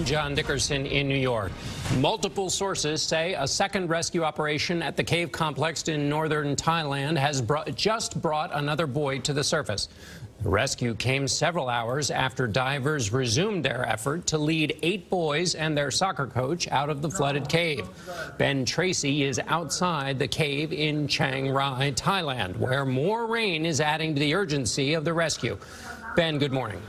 John Dickerson in New York. Multiple sources say a second rescue operation at the cave complex in northern Thailand has just brought another boy to the surface. The rescue came several hours after divers resumed their effort to lead 8 boys and their soccer coach out of the flooded cave. Ben Tracy is outside the cave in Chiang Rai, Thailand, where more rain is adding to the urgency of the rescue. Ben, good morning.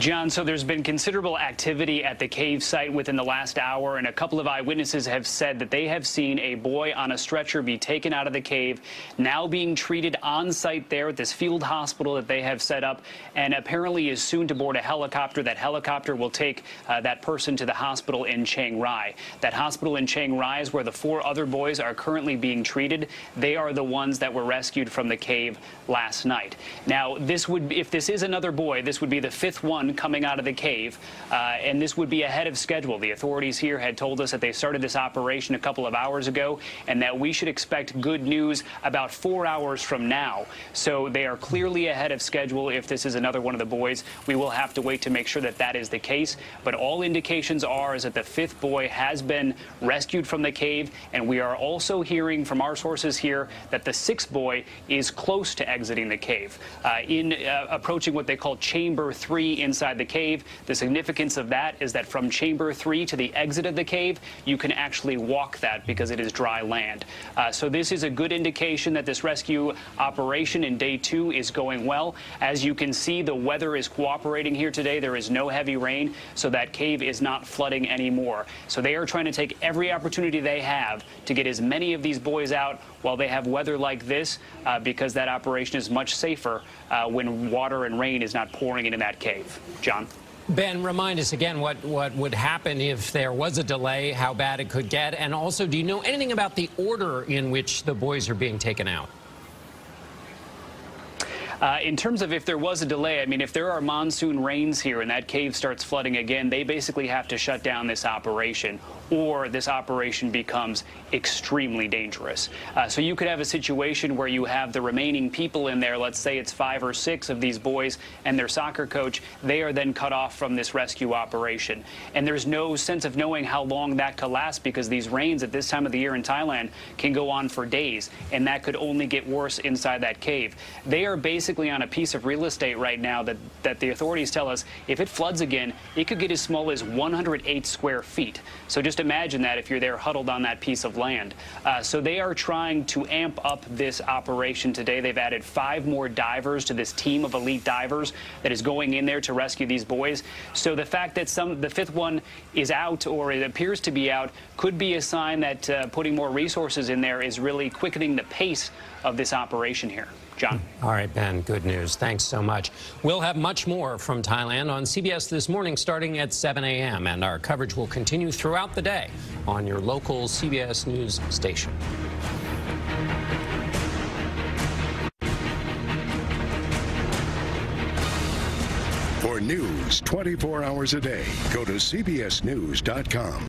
John, so there's been considerable activity at the cave site within the last hour, and a couple of eyewitnesses have said that they have seen a boy on a stretcher be taken out of the cave, now being treated on site there at this field hospital that they have set up, and apparently is soon to board a helicopter. That helicopter will take that person to the hospital in Chiang Rai. That hospital in Chiang Rai is where the 4 other boys are currently being treated. They are the ones that were rescued from the cave last night. Now, if this is another boy, this would be the 5th one coming out of the cave, and this would be ahead of schedule. The authorities here had told us that they started this operation a couple of hours ago and that we should expect good news about 4 hours from now. So they are clearly ahead of schedule. If this is another one of the boys, we will have to wait to make sure that that is the case. But all indications are that the 5th boy has been rescued from the cave, and we are also hearing from our sources here that the 6th boy is close to exiting the cave, approaching what they call Chamber 3 inside the cave. The significance of that is that from Chamber 3 to the exit of the cave, you can actually walk that because it is dry land. So this is a good indication that this rescue operation in day 2 is going well. As you can see, the weather is cooperating here today. There is no heavy rain, so that cave is not flooding anymore. So they are trying to take every opportunity they have to get as many of these boys out while they have weather like this, because that operation is much safer when water and rain is not pouring into that cave. John? Ben, remind us again what would happen if there was a delay, how bad it could get, and also, do you know anything about the order in which the boys are being taken out? In terms of if there was a delay, I mean, if there are monsoon rains here and that cave starts flooding again, they basically have to shut down this operation, or this operation becomes extremely dangerous. So you could have a situation where you have the remaining people in there, let's say it's 5 or 6 of these boys and their soccer coach, they are then cut off from this rescue operation. And there's no sense of knowing how long that could last, because these rains at this time of the year in Thailand can go on for days, and that could only get worse inside that cave. They are basically on a piece of real estate right now that the authorities tell us if it floods again, it could get as small as 108 square feet. So just imagine that if you're there huddled on that piece of land. So they are trying to amp up this operation today. They've added 5 more divers to this team of elite divers that is going in there to rescue these boys. So the fact that the 5th one is out, or it appears to be out, could be a sign that putting more resources in there is really quickening the pace of this operation here. John? All right, Ben, good news. Thanks so much. We'll have much more from Thailand on CBS This Morning starting at 7 a.m., and our coverage will continue throughout the day on your local CBS News station. For news 24 hours a day, go to CBSNews.com.